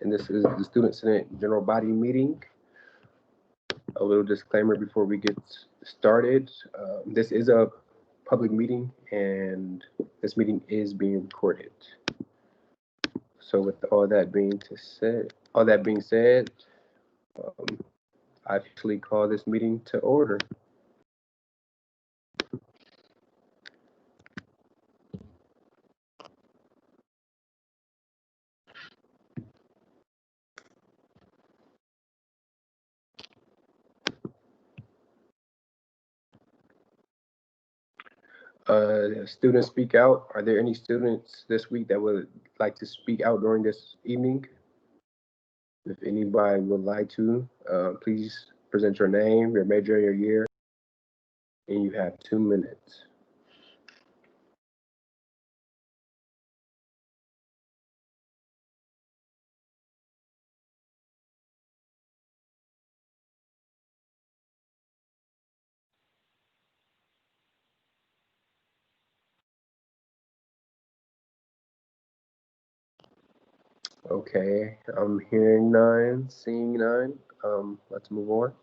and this is the Student Senate General Body Meeting. A little disclaimer before we get started. This is a public meeting, and this meeting is being recorded. So, with all that being said, I officially call this meeting to order. Students speak out. Are there any students this week that would like to speak out during this evening? If anybody would like to, please present your name, your major, your year, and you have 2 minutes. Okay, I'm hearing none, seeing none. Let's move on.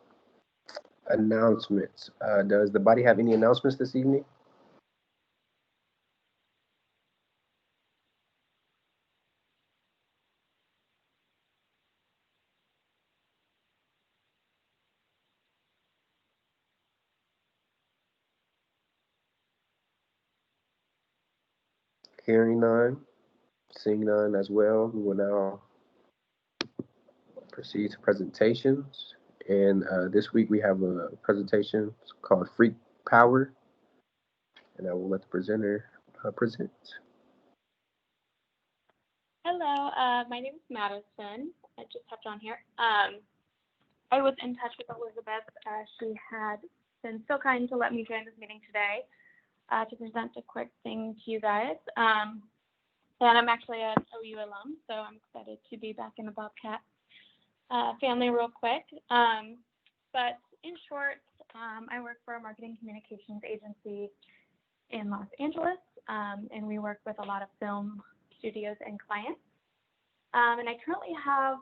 Announcements. Does the body have any announcements this evening? Hearing none, seeing none as well. We will now proceed to presentations. And this week we have a presentation called Freak Power, and I will let the presenter present. Hello, my name is Madison. I just hopped on here. I was in touch with Elizabeth. She had been so kind to let me join this meeting today to present a quick thing to you guys. And I'm actually an OU alum, so I'm excited to be back in the Bobcat family real quick. But in short, I work for a marketing communications agency in Los Angeles, and we work with a lot of film studios and clients. And I currently have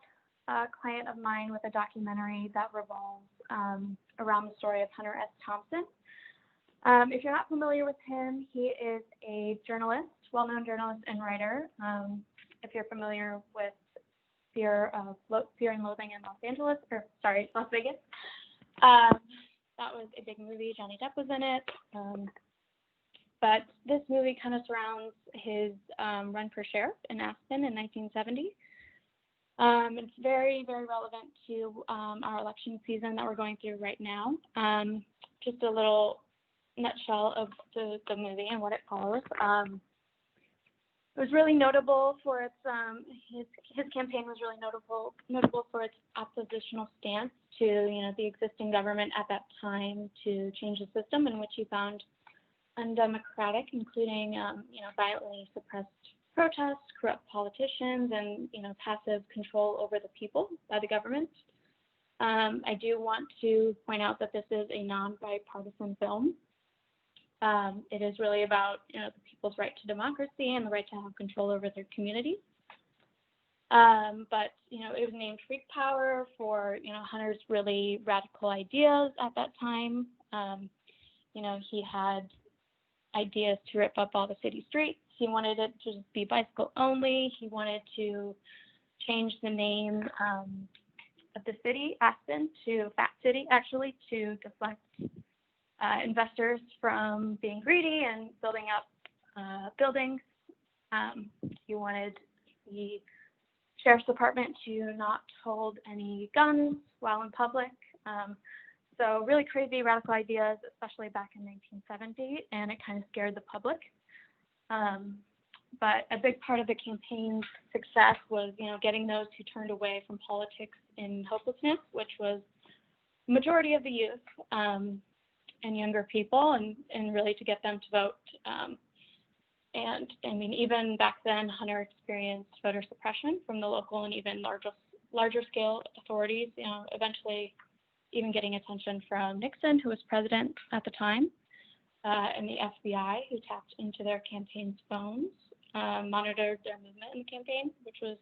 a client of mine with a documentary that revolves around the story of Hunter S. Thompson. If you're not familiar with him, he is a journalist, well-known journalist and writer. If you're familiar with Fear and Loathing in Las Vegas. That was a big movie. Johnny Depp was in it. But this movie kind of surrounds his run for sheriff in Aspen in 1970. It's very, very relevant to our election season that we're going through right now. Just a little nutshell of the movie and what it follows. It was really notable for its his campaign was really notable for its oppositional stance to the existing government at that time to change the system in which he found undemocratic, including violently suppressed protests, corrupt politicians, and passive control over the people by the government. I do want to point out that this is a non-bipartisan film. It is really about the people's right to democracy and the right to have control over their communities. But it was named Freak Power for Hunter's really radical ideas at that time. He had ideas to rip up all the city streets. He wanted it to just be bicycle only. He wanted to change the name of the city, Aspen, to Fat City, actually, to deflect investors from being greedy and building up buildings. He wanted the sheriff's department to not hold any guns while in public. So really crazy radical ideas, especially back in 1970, and it kind of scared the public. But a big part of the campaign's success was, getting those who turned away from politics in hopelessness, which was the majority of the youth and younger people, and really to get them to vote. And I mean, even back then, Hunter experienced voter suppression from the local and even larger scale authorities, eventually even getting attention from Nixon, who was president at the time, and the FBI, who tapped into their campaign's phones, monitored their movement in the campaign, which was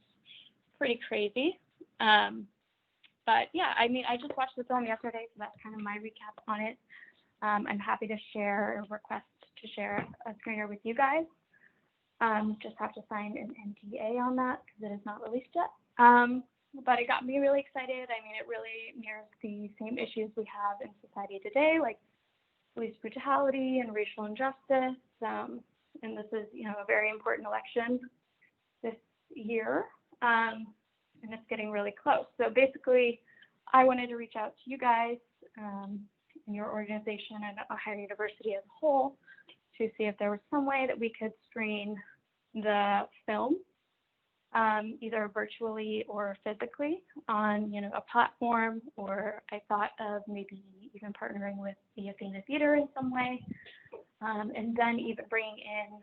pretty crazy. But yeah, I mean, I just watched the film yesterday, so that's kind of my recap on it. I'm happy to share or request to share a screener with you guys. Just have to sign an NDA on that because it is not released yet. But it got me really excited. I mean, it really mirrors the same issues we have in society today, like police brutality and racial injustice. And this is, a very important election this year. And it's getting really close. So basically, I wanted to reach out to you guys in your organization and Ohio University as a whole to see if there was some way that we could screen the film, either virtually or physically on, a platform, or I thought of maybe even partnering with the Athena Theater in some way, and then even bringing in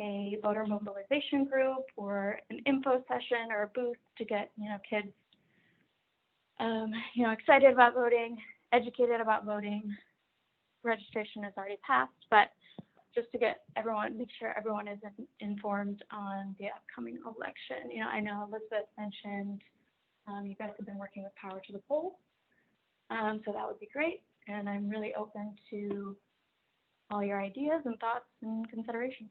a voter mobilization group or an info session or a booth to get, kids, excited about voting, educated about voting. Registration has already passed, but just to get make sure everyone is informed on the upcoming election. I know Elizabeth mentioned you guys have been working with Power to the Polls, so that would be great. And I'm really open to all your ideas and thoughts and considerations.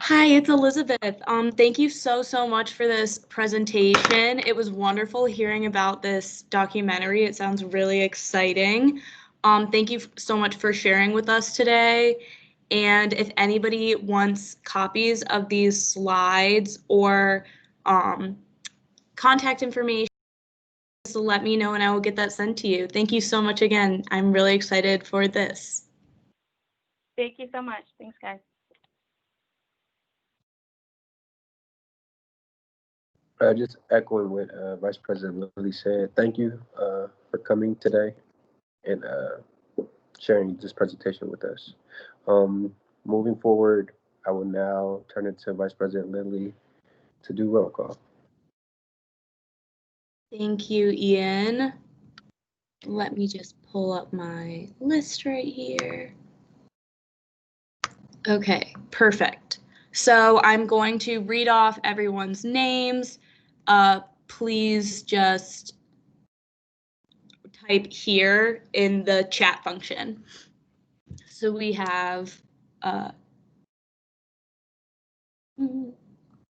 Hi, it's Elizabeth. Thank you so much for this presentation. It was wonderful hearing about this documentary. It sounds really exciting. Thank you so much for sharing with us today. And if anybody wants copies of these slides or contact information, just let me know and I will get that sent to you. Thank you so much again. I'm really excited for this. Thank you so much. Thanks, guys. Just echoing what Vice President Lilly said. Thank you for coming today and sharing this presentation with us. Moving forward, I will now turn it to Vice President Lilly to do roll call. Thank you, Ian. Let me just pull up my list right here. Okay, perfect. So I'm going to read off everyone's names. Please just type here in the chat function. So we have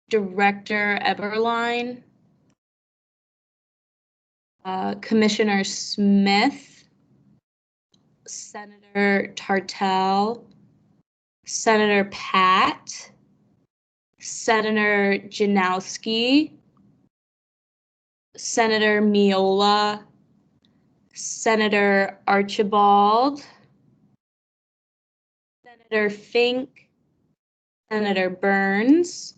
Director Eberline, Commissioner Smith, Senator Tartell, Senator Pat, Senator Janowski, Senator Miola, Senator Archibald, Senator Fink, Senator Burns,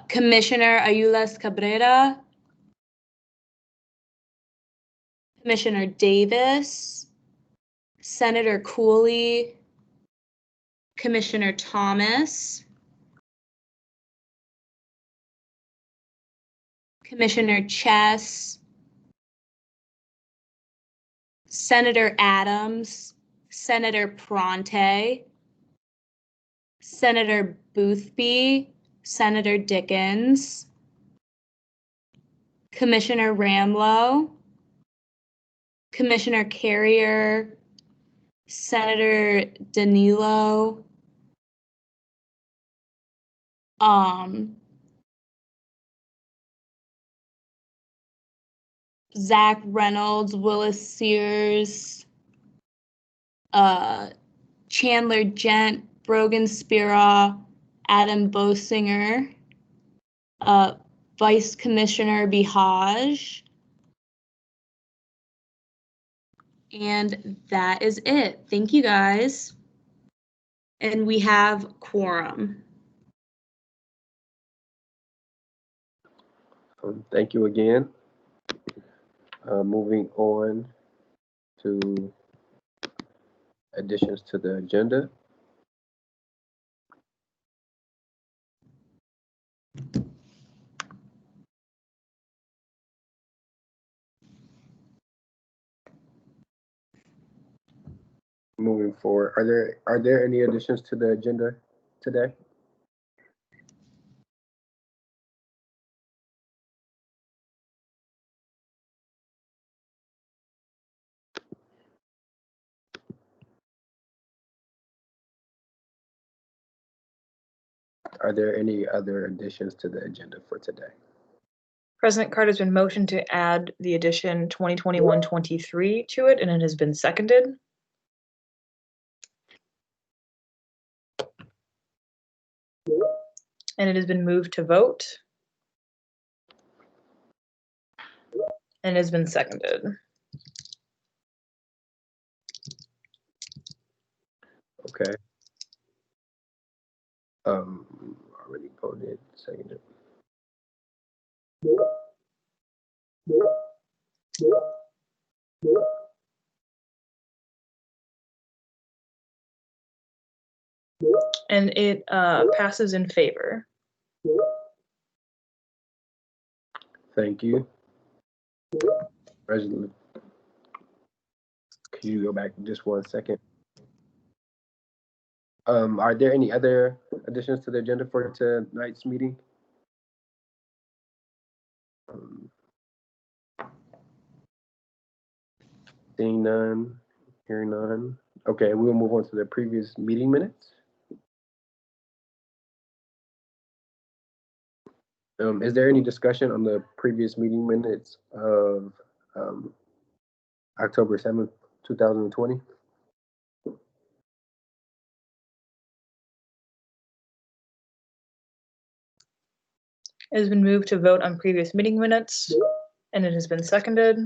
Commissioner Ayulas Cabrera, Commissioner Davis, Senator Cooley, Commissioner Thomas, Commissioner Chess, Senator Adams, Senator Pronte, Senator Boothby, Senator Dickens, Commissioner Ramlow, Commissioner Carrier, Senator Danilo, Zach Reynolds, Willis Sears, Chandler Gent, Brogan Spira, Adam Bosinger, Vice Commissioner Bihaj, and that is it. Thank you, guys. And we have quorum. Thank you again. Moving on to additions to the agenda. moving forward, are there any additions to the agenda today? Are there any other additions to the agenda for today? President Carter's been motioned to add the addition 2021-23 to it, and it has been seconded. And it has been moved to vote. And it has been seconded. Okay. Already voted, seconded. And it passes in favor. Thank you. President, could you go back just 1 second? Are there any other additions to the agenda for tonight's meeting? Seeing none, hearing none. Okay, we'll move on to the previous meeting minutes. Is there any discussion on the previous meeting minutes of October 7th, 2020? It has been moved to vote on previous meeting minutes, and it has been seconded.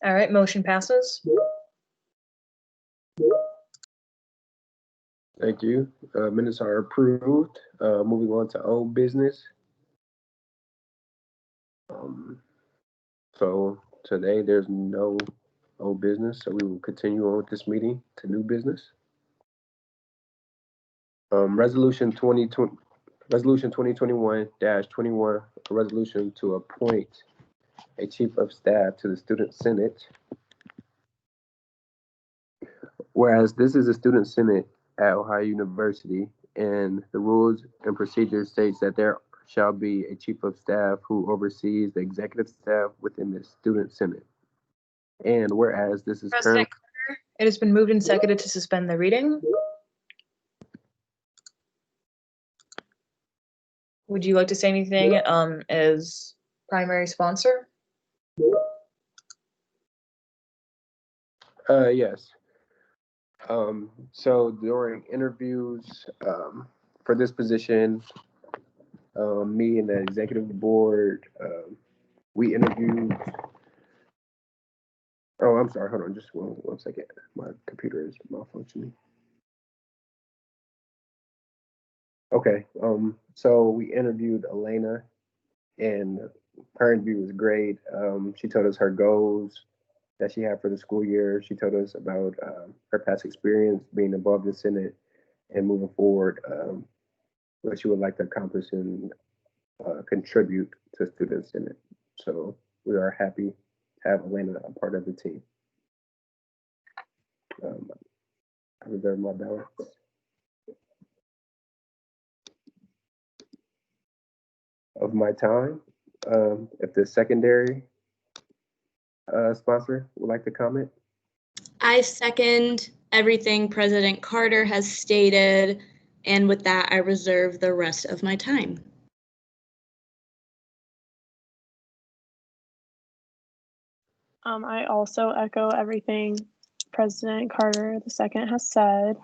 All right, motion passes. Thank you. Minutes are approved. Moving on to old business. So today there's no old business, so we will continue on with this meeting to new business. Resolution 2021-21, a resolution to appoint a chief of staff to the Student Senate. Whereas this is a student senate at Ohio University, and the rules and procedures states that there shall be a chief of staff who oversees the executive staff within the student senate. And whereas this is President Carter, it has been moved and seconded to suspend the reading. Would you like to say anything as primary sponsor? Yes. So during interviews for this position, me and the executive board, we interviewed. Oh, I'm sorry. Hold on, just one second. My computer is malfunctioning. Okay. So we interviewed Elena, and her interview was great. She told us her goals that she had for the school year. She told us about her past experience being involved in Senate and moving forward, what she would like to accomplish and contribute to Student Senate. So we are happy to have Elena a part of the team. I reserve my balance. Of my time. If the secondary sponsor would like to comment. I second everything President Carter has stated, and with that, I reserve the rest of my time. I also echo everything President Carter II has said.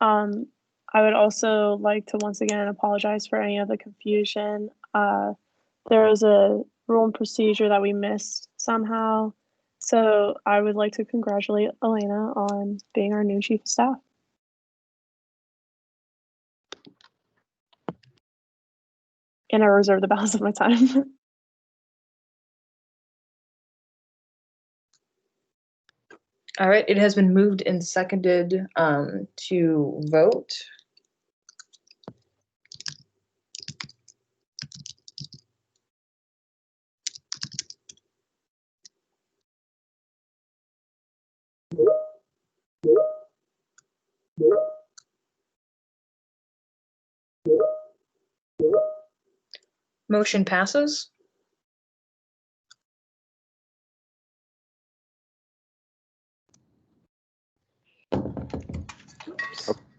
I would also like to once again apologize for any of the confusion. There was a rule and procedure that we missed somehow. So I would like to congratulate Elena on being our new chief of staff. And I reserve the balance of my time. All right, it has been moved and seconded to vote. Motion passes.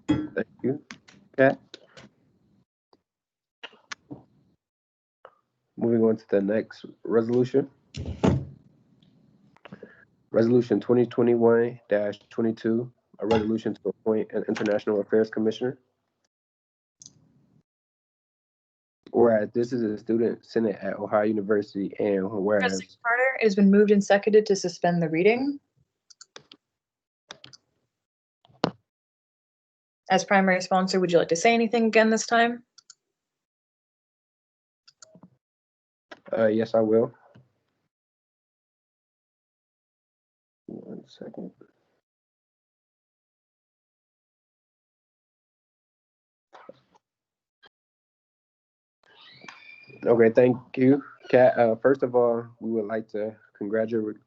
Thank you, Kat. Moving on to the next resolution. Resolution 2021-22, a resolution to appoint an International Affairs Commissioner. Whereas this is a student senate at Ohio University, and whereas President Carter, it has been moved and seconded to suspend the reading. As primary sponsor, would you like to say anything again this time? yes, I will. 1 second. Okay, thank you, Kat. First of all, we would like to congratulate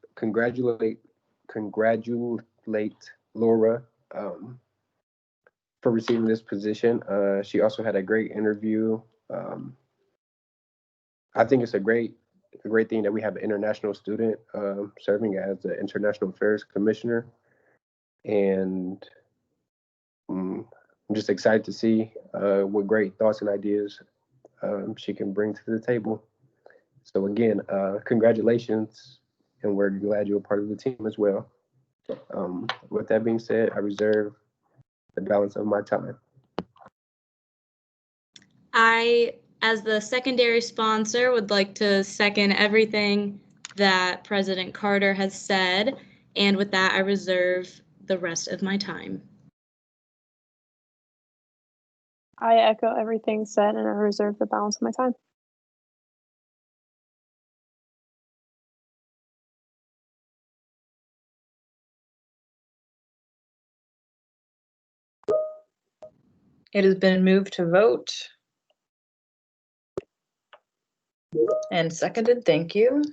Laura for receiving this position. She also had a great interview. I think it's a great thing that we have an international student serving as the International Affairs Commissioner, and I'm just excited to see what great thoughts and ideas she can bring to the table. So again, congratulations, and we're glad you're a part of the team as well. With that being said, I reserve the balance of my time. I, as the secondary sponsor, would like to second everything that President Carter has said, and with that, I reserve the rest of my time. I echo everything said and I reserve the balance of my time. It has been moved to vote and seconded. Thank you.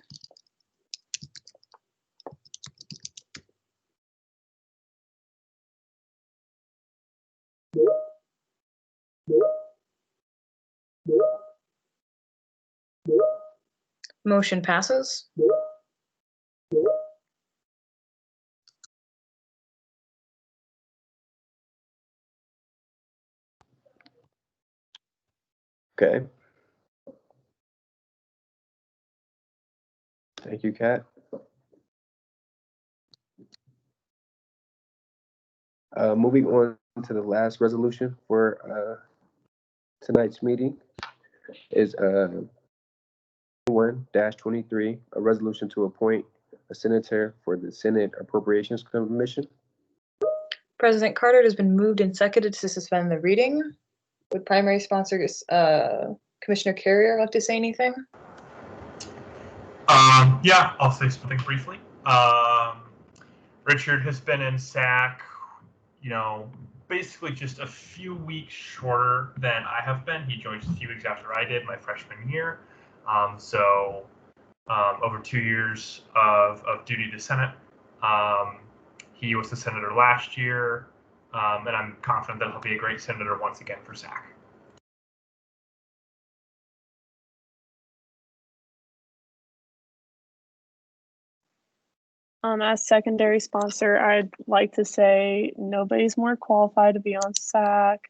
Motion passes. Okay. Thank you, Kat. Moving on to the last resolution for tonight's meeting is 1-23, a resolution to appoint a senator for the Senate Appropriations Commission. President Carter, it has been moved and seconded to suspend the reading. Would primary sponsor Commissioner Carrier like to say anything? Yeah, I'll say something briefly. Richard has been in SAC, basically just a few weeks shorter than I have been. He joined just a few weeks after I did my freshman year. Over 2 years of duty to Senate. He was the senator last year, and I'm confident that he'll be a great senator once again for SAC. As secondary sponsor, I'd like to say nobody's more qualified to be on SAC.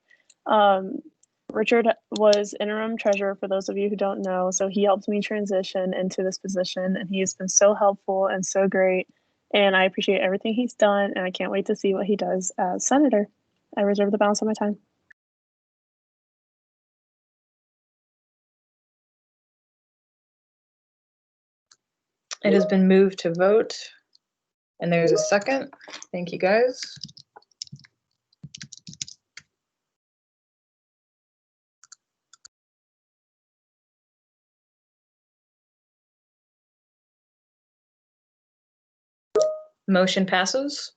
Richard was interim treasurer, for those of you who don't know, so he helped me transition into this position, and he has been so helpful and so great, and I appreciate everything he's done, and I can't wait to see what he does as senator. I reserve the balance of my time. It has been moved to vote, and there's a second. Thank you, guys. Motion passes.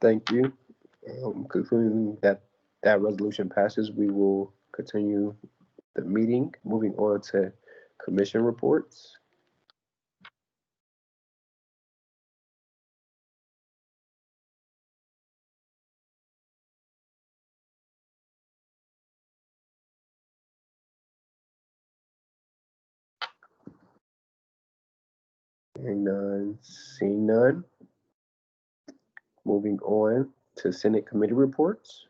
Thank you. Concluding that resolution passes, we will continue the meeting. Moving on to commission reports. Hearing none, seeing none. Moving on to Senate committee reports.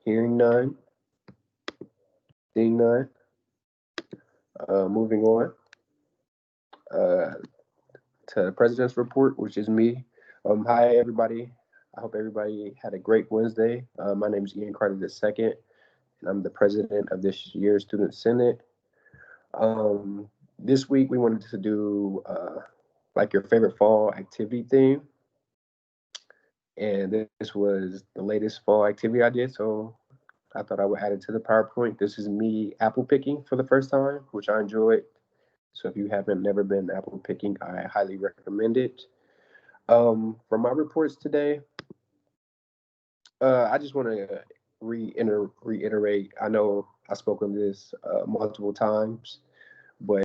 Hearing none, seeing none. Moving on to the president's report, which is me. Hi, everybody. I hope everybody had a great Wednesday. My name is Ian Carter II, and I'm the president of this year's Student Senate. This week, we wanted to do like your favorite fall activity theme. And this was the latest fall activity I did, so I thought I would add it to the PowerPoint. This is me apple picking for the first time, which I enjoyed. So if you haven't never been apple picking, I highly recommend it. For my reports today, I just want to reiterate. I know I spoke on this multiple times, but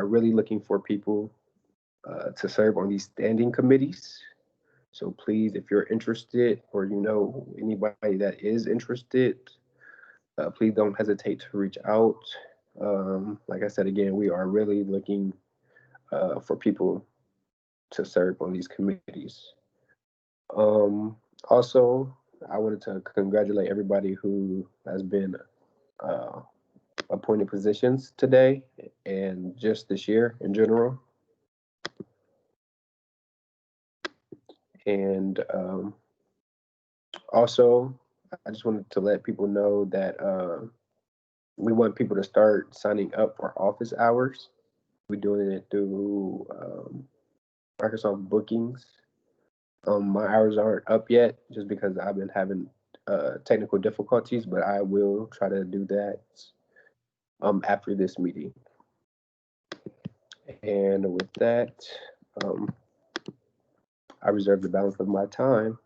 I'm really looking for people to serve on these standing committees. So please, if you're interested or you know anybody that is interested, please don't hesitate to reach out. Like I said, again, we are really looking for people to serve on these committees. Also, I wanted to congratulate everybody who has been appointed positions today and just this year in general. And also, I just wanted to let people know that we want people to start signing up for office hours. We're doing it through Microsoft Bookings. My hours aren't up yet just because I've been having technical difficulties, but I will try to do that after this meeting. And with that, I reserve the balance of my time.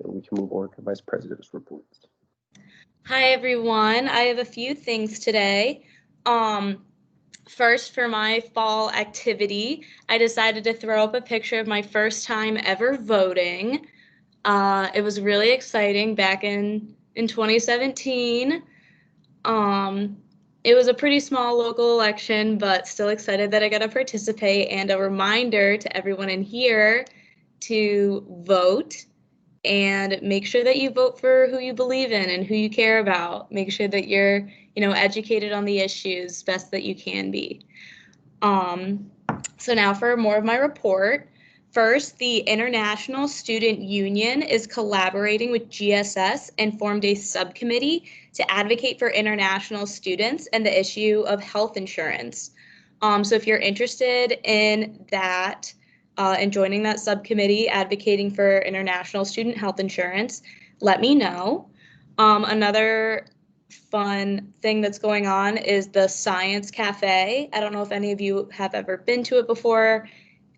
And we can move on to Vice President's reports. Hi, everyone. I have a few things today. First, for my fall activity, I decided to throw up a picture of my first time ever voting. It was really exciting back in 2017. It was a pretty small local election, but still excited that I got to participate, and a reminder to everyone in here to vote and make sure that you vote for who you believe in and who you care about. Make sure that you're, educated on the issues best that you can be. So now for more of my report. First, the International Student Union is collaborating with GSS and formed a subcommittee to advocate for international students and the issue of health insurance. So if you're interested in that, and joining that subcommittee advocating for international student health insurance, let me know. Another fun thing that's going on is the Science Cafe. I don't know if any of you have ever been to it before,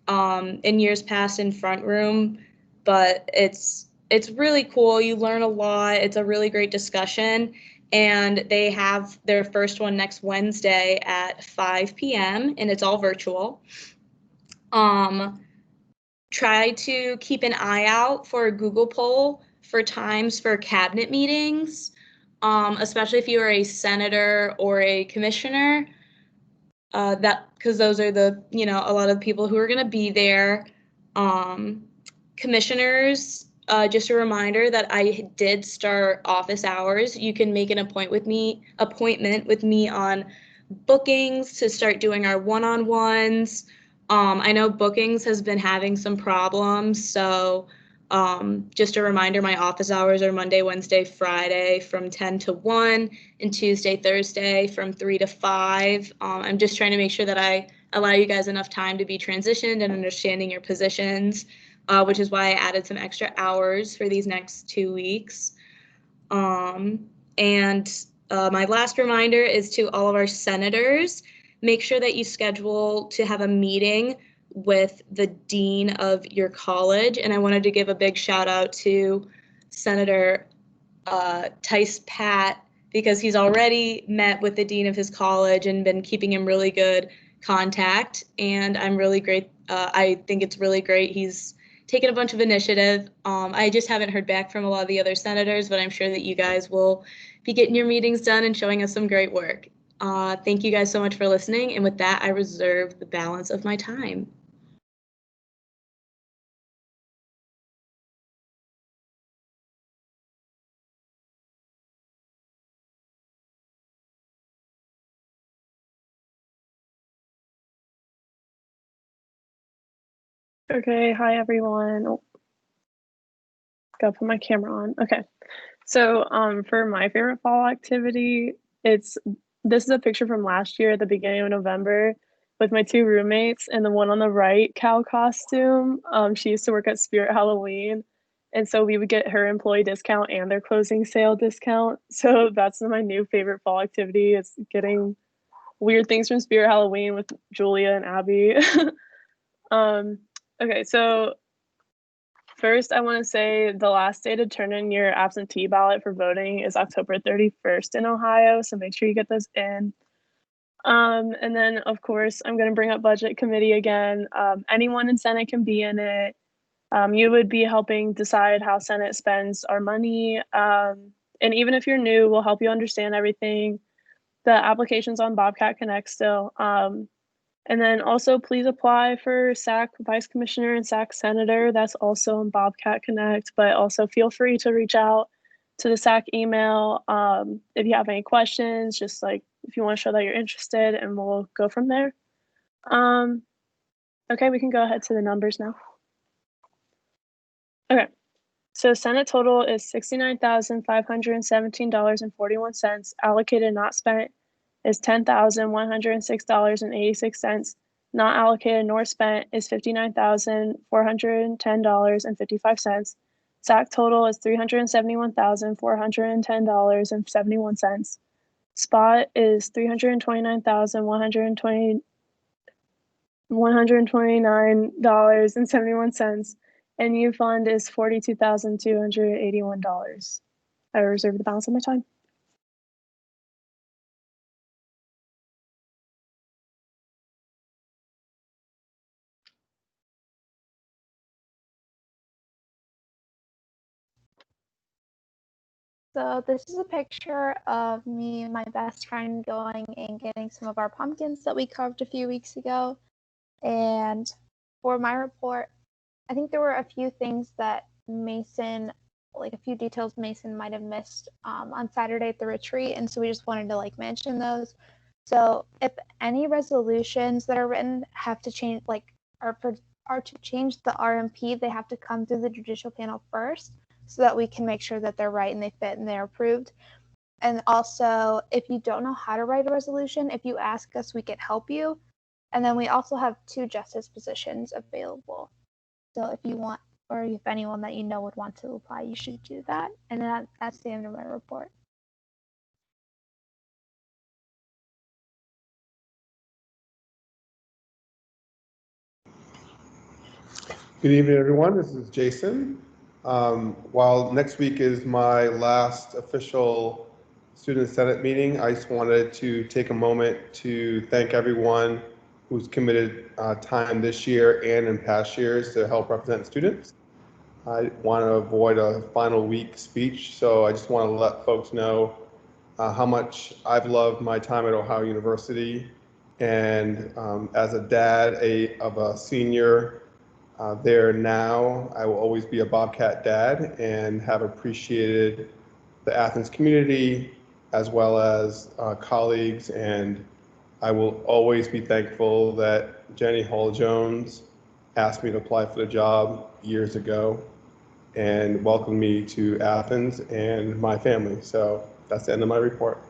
in years past in Front Room, but it's really cool. You learn a lot. It's a really great discussion. And they have their first one next Wednesday at 5 p.m. and it's all virtual. Try to keep an eye out for a Google poll for times for cabinet meetings, especially if you are a senator or a commissioner. Because those are the, a lot of people who are going to be there. Commissioners, just a reminder that I did start office hours. You can make an appointment with me on Bookings to start doing our one-on-ones. I know Bookings has been having some problems, so Just a reminder, my office hours are Monday, Wednesday, Friday from 10 to 1, and Tuesday, Thursday from 3 to 5. I'm just trying to make sure that I allow you guys enough time to be transitioned and understanding your positions, which is why I added some extra hours for these next 2 weeks. My last reminder is to all of our senators, make sure that you schedule to have a meeting with the dean of your college. And I wanted to give a big shout out to Senator Tice Pat, because he's already met with the dean of his college and been keeping him really good contact. And I'm really great. I think it's really great. He's taken a bunch of initiative. I just haven't heard back from a lot of the other senators, but I'm sure that you guys will be getting your meetings done and showing us some great work. Thank you guys so much for listening. And with that, I reserve the balance of my time. Okay, hi everyone. Oh, gotta put my camera on. Okay, so for my favorite fall activity, this is a picture from last year at the beginning of November with my 2 roommates, and the one on the right, cow costume. She used to work at Spirit Halloween, and so we would get her employee discount and their closing sale discount. So that's my new favorite fall activity. It's getting weird things from Spirit Halloween with Julia and Abby. Okay, so first, I want to say the last day to turn in your absentee ballot for voting is October 31st in Ohio, so make sure you get those in. And then, of course, I'm going to bring up Budget Committee again. Anyone in Senate can be in it. You would be helping decide how Senate spends our money. And even if you're new, we'll help you understand everything. The application's on Bobcat Connect still. And then also please apply for SAC Vice Commissioner and SAC Senator. That's also on Bobcat Connect, but also feel free to reach out to the SAC email if you have any questions, just like if you want to show that you're interested, and we'll go from there. Okay, we can go ahead to the numbers now. Okay, so Senate total is $69,517.41. Allocated not spent is $10,106.86. Not allocated nor spent is $59,410.55. SAC total is $371,410.71. Spot is $329,129.71. And U fund is $42,281. I reserve the balance of my time. So this is a picture of me and my best friend going and getting some of our pumpkins that we carved a few weeks ago. And for my report, I think there were a few things that Mason, like a few details Mason might have missed on Saturday at the retreat. And so we just wanted to mention those. So if any resolutions that are written have to change, are to change the RMP, they have to come through the judicial panel first, so that we can make sure that they're right and they fit and they're approved. And also, if you don't know how to write a resolution, if you ask us, we can help you. And then we also have 2 justice positions available. So if you want, or if anyone that you know would want to apply, you should do that. And that's the end of my report. Good evening, everyone. This is Jason. While next week is my last official Student Senate meeting, I just wanted to take a moment to thank everyone who's committed time this year and in past years to help represent students. I want to avoid a final week speech, so I just want to let folks know how much I've loved my time at Ohio University. And as a dad of a senior there now, I will always be a Bobcat dad and have appreciated the Athens community as well as colleagues, and I will always be thankful that Jenny Hall-Jones asked me to apply for the job years ago. and welcomed me to Athens and my family. So that's the end of my report.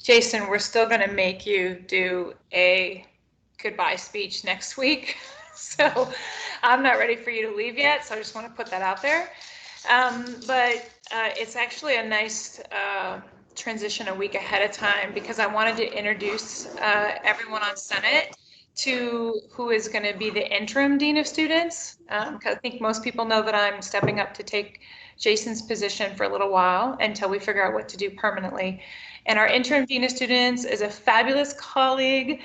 Jason, we're still going to make you do a goodbye speech next week. So I'm not ready for you to leave yet. So I just want to put that out there. But it's actually a nice transition a week ahead of time because I wanted to introduce everyone on Senate to who is going to be the interim dean of students. Because I think most people know that I'm stepping up to take Jason's position for a little while until we figure out what to do permanently. And our interim dean of students is a fabulous colleague.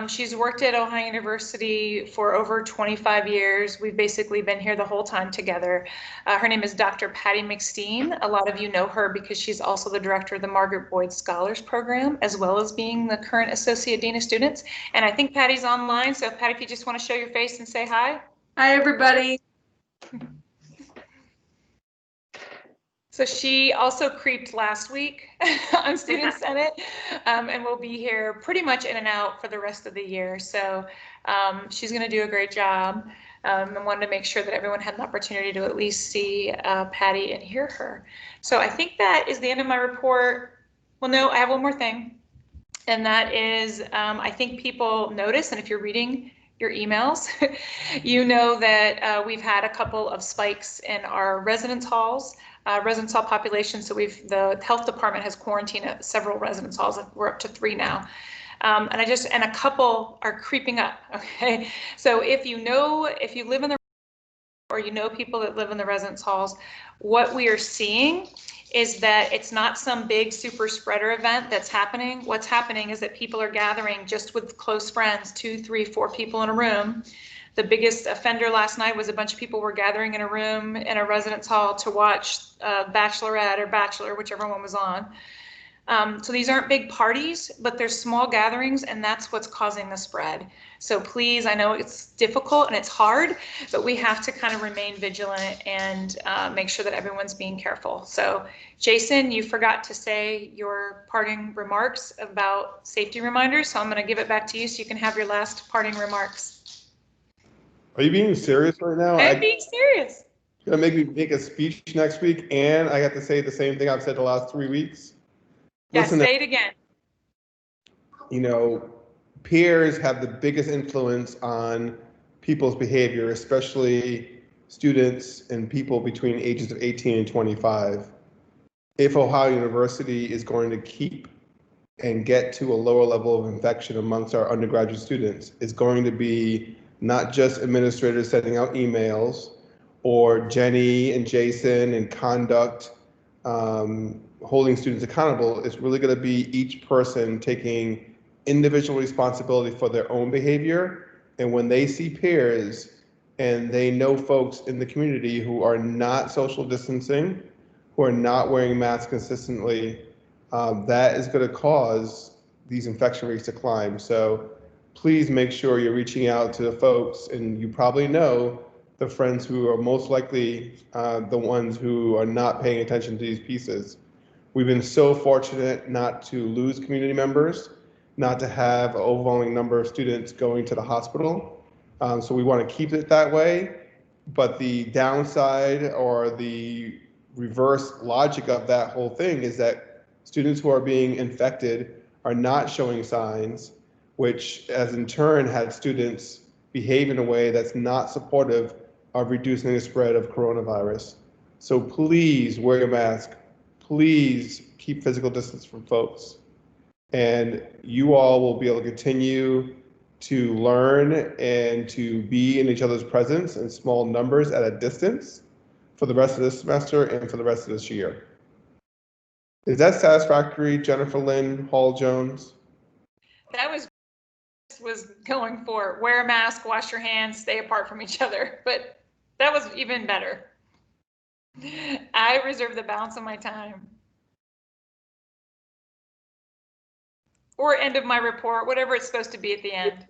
She's worked at Ohio University for over 25 years. We've basically been here the whole time together. Her name is Dr. Patty McSteen. A lot of you know her because she's also the director of the Margaret Boyd Scholars Program, as well as being the current Associate Dean of Students. And I think Patty's online. So Patty, if you just want to show your face and say hi. Hi, everybody. So she also creeped last week on Student Senate and will be here pretty much in and out for the rest of the year. So she's going to do a great job and wanted to make sure that everyone had an opportunity to at least see Patty and hear her. So I think that is the end of my report. Well, no, I have one more thing. And that is, I think people notice, and if you're reading your emails, you know that we've had a couple of spikes in our residence halls. Residence hall population. So the health department has quarantined several residence halls. We're up to 3 now. And a couple are creeping up. Okay. So if you live in the, or you know people that live in the residence halls, what we are seeing is that it's not some big super spreader event that's happening. What's happening is that people are gathering just with close friends, 2, 3, 4 people in a room. The biggest offender last night was a bunch of people were gathering in a room in a residence hall to watch Bachelorette or Bachelor, whichever one was on. So these aren't big parties, but they're small gatherings, and that's what's causing the spread. So please, I know it's difficult and it's hard, but we have to kind of remain vigilant and make sure that everyone's being careful. So Jason, you forgot to say your parting remarks about safety reminders, so I'm going to give it back to you so you can have your last parting remarks. Are you being serious right now? I'm being serious. You're gonna make me make a speech next week, and I have to say the same thing I've said the last 3 weeks? Yeah, Listen, say it again. You know, peers have the biggest influence on people's behavior, especially students and people between ages of 18 and 25. If Ohio University is going to keep and get to a lower level of infection amongst our undergraduate students, it's going to be not just administrators sending out emails or Jenny and Jason and conduct holding students accountable. It's really going to be each person taking individual responsibility for their own behavior. And when they see peers and they know folks in the community who are not social distancing, who are not wearing masks consistently, that is going to cause these infection rates to climb. So please make sure you're reaching out to the folks, and you probably know the friends who are most likely the ones who are not paying attention to these pieces. We've been so fortunate not to lose community members, not to have an overwhelming number of students going to the hospital. So we want to keep it that way. But the downside or the reverse logic of that whole thing is that students who are being infected are not showing signs, which has in turn had students behave in a way that's not supportive of reducing the spread of coronavirus. So please wear your mask. Please keep physical distance from folks. And you all will be able to continue to learn and to be in each other's presence in small numbers at a distance for the rest of this semester and for the rest of this year. Is that satisfactory, Jennifer Lynn Hall-Jones? That was going for wear a mask, wash your hands, stay apart from each other, but that was even better. I reserve the balance of my time. Or end of my report, whatever it's supposed to be at the end.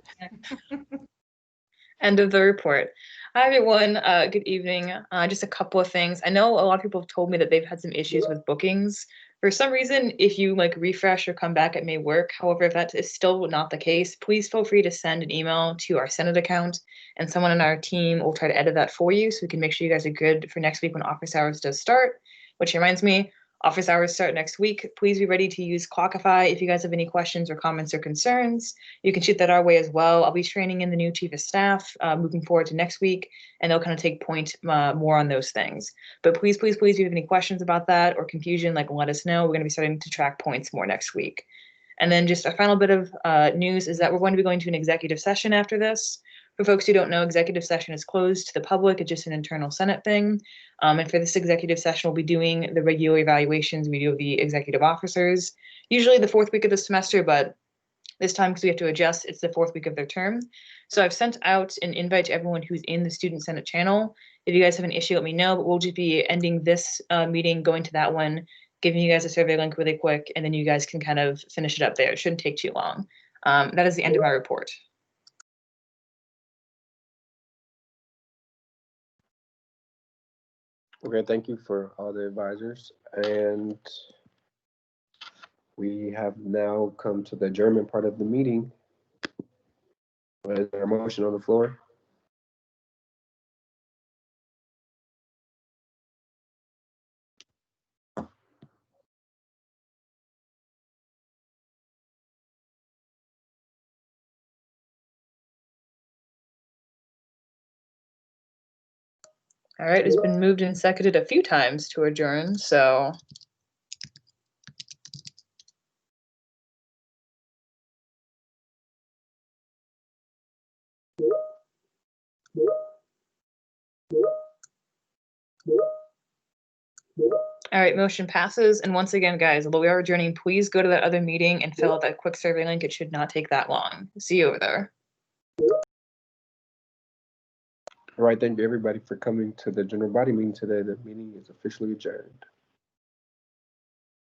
End of the report. Hi, everyone. Good evening. Just a couple of things. I know a lot of people have told me that they've had some issues with bookings For some reason, if you like refresh or come back, it may work. However, if that is still not the case, please feel free to send an email to our Senate account, and someone on our team will try to edit that for you so we can make sure you guys are good for next week when office hours does start. Which reminds me, office hours start next week. Please be ready to use Clockify if you guys have any questions or comments or concerns. You can shoot that our way as well. I'll be training in the new chief of staff moving forward to next week, and they'll kind of take point more on those things. But please, please, please, if you have any questions about that or confusion, like let us know. We're going to be starting to track points more next week. And then just a final bit of news is that we're going to be going to an executive session after this. For folks who don't know, executive session is closed to the public. It's just an internal Senate thing. And for this executive session, we'll be doing the regular evaluations we do of the executive officers, usually the fourth week of the semester, but this time, because we have to adjust, it's the fourth week of their term. So I've sent out an invite to everyone who's in the Student Senate channel. If you guys have an issue, let me know, but we'll just be ending this meeting, going to that one, giving you guys a survey link really quick, and then you guys can kind of finish it up there. It shouldn't take too long. That is the end of my report. Okay, thank you for all the advisors. And we have now come to the adjournment part of the meeting. Is there a motion on the floor? All right, it's been moved and seconded a few times to adjourn, so. All right, motion passes. And once again, guys, although we are adjourning, please go to that other meeting and fill out that quick survey link. It should not take that long. See you over there. All right, thank you everybody for coming to the general body meeting today. The meeting is officially adjourned.